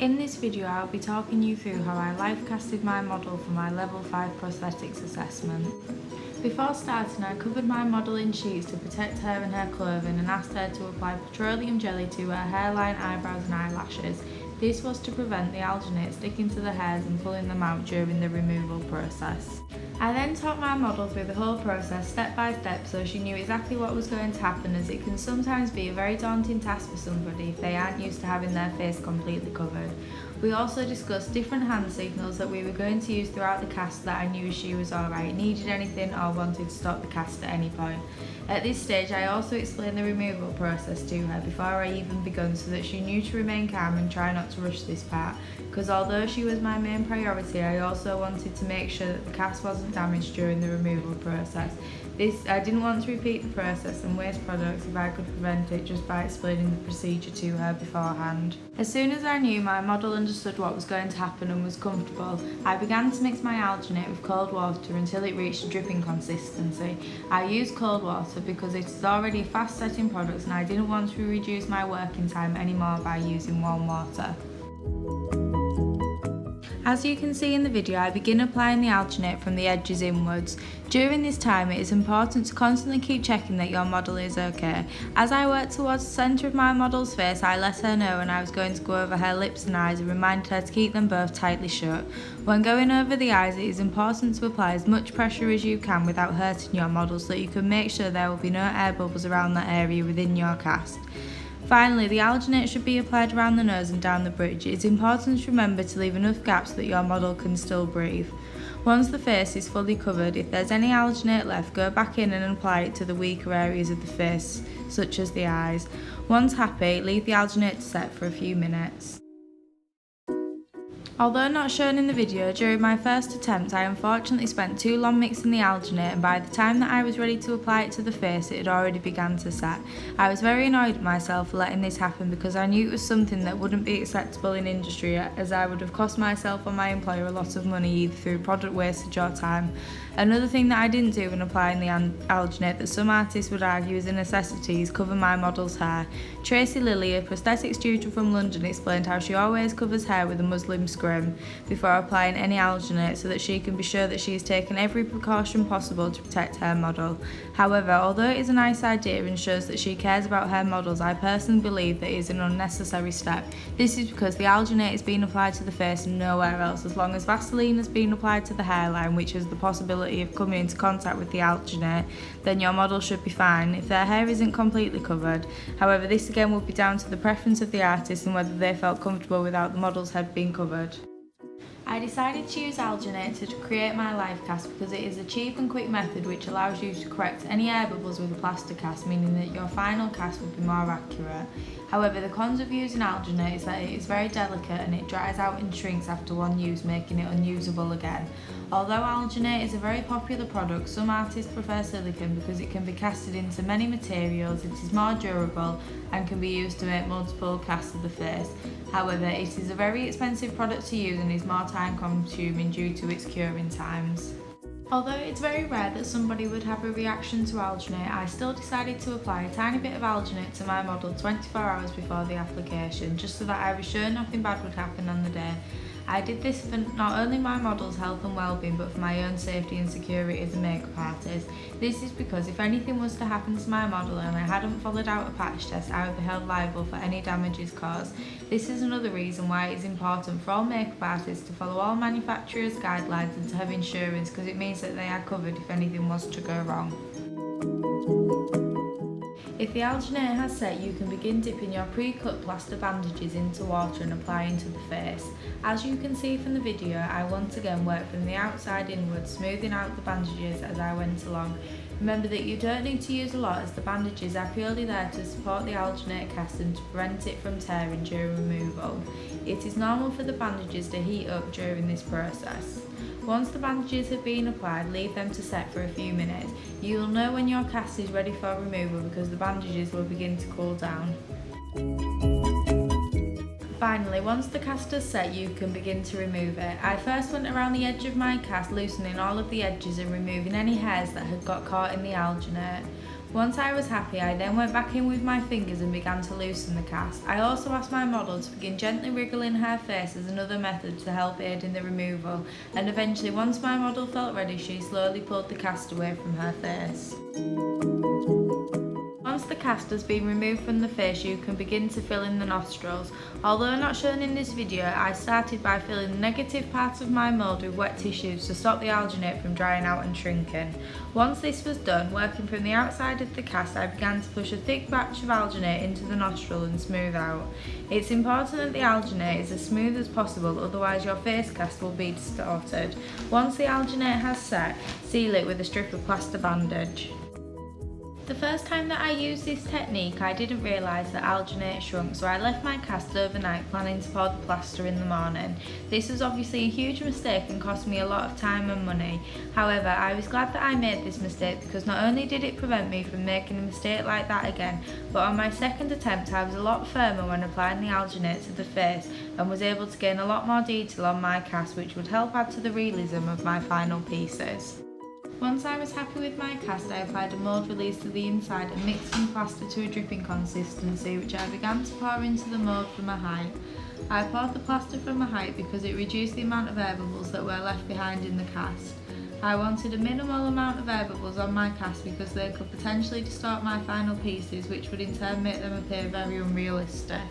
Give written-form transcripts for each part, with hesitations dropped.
In this video I'll be talking you through how I live casted my model for my level 5 prosthetics assessment. Before starting I covered my model in sheets to protect her and her clothing and asked her to apply petroleum jelly to her hairline, eyebrows and eyelashes. This was to prevent the alginate sticking to the hairs and pulling them out during the removal process. I then taught my model through the whole process step by step so she knew exactly what was going to happen, as it can sometimes be a very daunting task for somebody if they aren't used to having their face completely covered. We also discussed different hand signals that we were going to use throughout the cast that I knew she was alright, needed anything or wanted to stop the cast at any point. At this stage I also explained the removal process to her before I even begun so that she knew to remain calm and try not to rush this part, because although she was my main priority I also wanted to make sure that the cast wasn't damaged during the removal process. I didn't want to repeat the process and waste products if I could prevent it just by explaining the procedure to her beforehand. As soon as I knew my model understood what was going to happen and was comfortable, I began to mix my alginate with cold water until it reached a dripping consistency. I used cold water because it is already a fast setting product and I didn't want to reduce my working time anymore by using warm water. As you can see in the video, I begin applying the alginate from the edges inwards. During this time it is important to constantly keep checking that your model is okay. As I worked towards the centre of my model's face, I let her know when I was going to go over her lips and eyes and reminded her to keep them both tightly shut. When going over the eyes, it is important to apply as much pressure as you can without hurting your model so that you can make sure there will be no air bubbles around that area within your cast. Finally, the alginate should be applied around the nose and down the bridge. It is important to remember to leave enough gaps so that your model can still breathe. Once the face is fully covered, if there's any alginate left, go back in and apply it to the weaker areas of the face, such as the eyes. Once happy, leave the alginate to set for a few minutes. Although not shown in the video, during my first attempt I unfortunately spent too long mixing the alginate, and by the time that I was ready to apply it to the face it had already begun to set. I was very annoyed at myself for letting this happen because I knew it was something that wouldn't be acceptable in industry, as I would have cost myself or my employer a lot of money either through product wastage or time. Another thing that I didn't do when applying the alginate that some artists would argue is a necessity is cover my model's hair. Tracy Lilly, a prosthetics tutor from London, explained how she always covers hair with a muslin scrim before applying any alginate so that she can be sure that she has taken every precaution possible to protect her model. However, although it is a nice idea and shows that she cares about her models, I personally believe that it is an unnecessary step. This is because the alginate is being applied to the face and nowhere else. As long as Vaseline has been applied to the hairline, which has the possibility of coming into contact with the alginate, then your model should be fine if their hair isn't completely covered. However, this again will be down to the preference of the artist and whether they felt comfortable without the model's head being covered. I decided to use alginate to create my live cast because it is a cheap and quick method which allows you to correct any air bubbles with a plaster cast, meaning that your final cast will be more accurate. However, the cons of using alginate is that it is very delicate and it dries out and shrinks after one use, making it unusable again. Although alginate is a very popular product, some artists prefer silicone because it can be casted into many materials, it is more durable and can be used to make multiple casts of the face. However, it is a very expensive product to use and is more time consuming due to its curing times. Although it's very rare that somebody would have a reaction to alginate, I still decided to apply a tiny bit of alginate to my model 24 hours before the application, just so that I was sure nothing bad would happen on the day. I did this for not only my model's health and well-being, but for my own safety and security as a makeup artist. This is because if anything was to happen to my model and I hadn't followed out a patch test, I would be held liable for any damages caused. This is another reason why it is important for all makeup artists to follow all manufacturers' guidelines and to have insurance, because it means that they are covered if anything was to go wrong. If the alginate has set, you can begin dipping your pre-cut plaster bandages into water and applying to the face. As you can see from the video, I once again worked from the outside inwards, smoothing out the bandages as I went along. Remember that you don't need to use a lot, as the bandages are purely there to support the alginate cast and to prevent it from tearing during removal. It is normal for the bandages to heat up during this process. Once the bandages have been applied, leave them to set for a few minutes. You will know when your cast is ready for removal because the bandages will begin to cool down. Finally, once the cast is set, you can begin to remove it. I first went around the edge of my cast, loosening all of the edges and removing any hairs that had got caught in the alginate. Once I was happy, I then went back in with my fingers and began to loosen the cast. I also asked my model to begin gently wriggling her face as another method to help aid in the removal, and eventually once my model felt ready, she slowly pulled the cast away from her face. Once the cast has been removed from the face, you can begin to fill in the nostrils. Although not shown in this video, I started by filling the negative parts of my mould with wet tissues to stop the alginate from drying out and shrinking. Once this was done, working from the outside of the cast, I began to push a thick batch of alginate into the nostril and smooth out. It's important that the alginate is as smooth as possible, otherwise your face cast will be distorted. Once the alginate has set, seal it with a strip of plaster bandage. The first time that I used this technique, I didn't realise that alginate shrunk, so I left my cast overnight planning to pour the plaster in the morning. This was obviously a huge mistake and cost me a lot of time and money. However, I was glad that I made this mistake because not only did it prevent me from making a mistake like that again, but on my second attempt I was a lot firmer when applying the alginate to the face and was able to gain a lot more detail on my cast, which would help add to the realism of my final pieces. Once I was happy with my cast, I applied a mould release to the inside and mixed some plaster to a dripping consistency, which I began to pour into the mould from a height. I poured the plaster from a height because it reduced the amount of air bubbles that were left behind in the cast. I wanted a minimal amount of air bubbles on my cast because they could potentially distort my final pieces, which would in turn make them appear very unrealistic.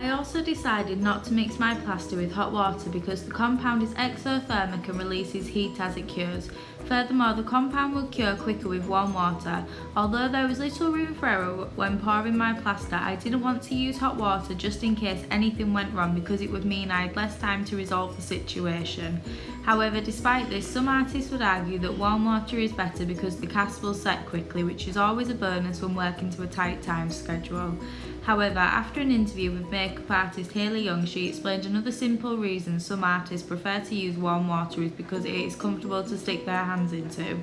I also decided not to mix my plaster with hot water because the compound is exothermic and releases heat as it cures. Furthermore, the compound will cure quicker with warm water. Although there was little room for error when pouring my plaster, I didn't want to use hot water just in case anything went wrong because it would mean I had less time to resolve the situation. However, despite this, some artists would argue that warm water is better because the cast will set quickly, which is always a bonus when working to a tight time schedule. However, after an interview with makeup artist Hayley Young, she explained another simple reason some artists prefer to use warm water is because it is comfortable to stick their hands into.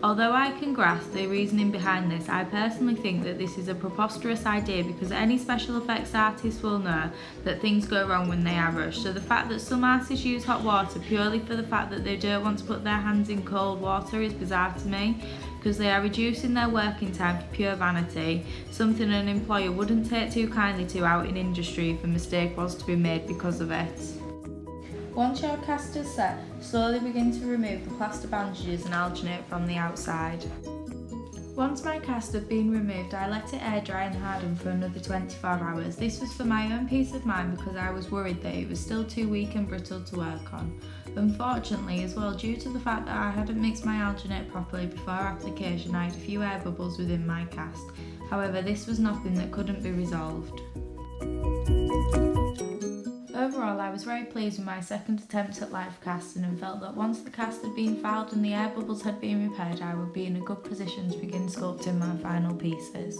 Although I can grasp the reasoning behind this, I personally think that this is a preposterous idea because any special effects artist will know that things go wrong when they are rushed. So the fact that some artists use hot water purely for the fact that they don't want to put their hands in cold water is bizarre to me, because they are reducing their working time for pure vanity, something an employer wouldn't take too kindly to out in industry if a mistake was to be made because of it. Once your cast is set, slowly begin to remove the plaster bandages and alginate from the outside. Once my cast had been removed, I let it air dry and harden for another 24 hours. This was for my own peace of mind because I was worried that it was still too weak and brittle to work on. Unfortunately as well, due to the fact that I hadn't mixed my alginate properly before application, I had a few air bubbles within my cast. However, this was nothing that couldn't be resolved. Overall, I was very pleased with my second attempt at live casting and felt that once the cast had been filed and the air bubbles had been repaired, I would be in a good position to begin sculpting my final pieces.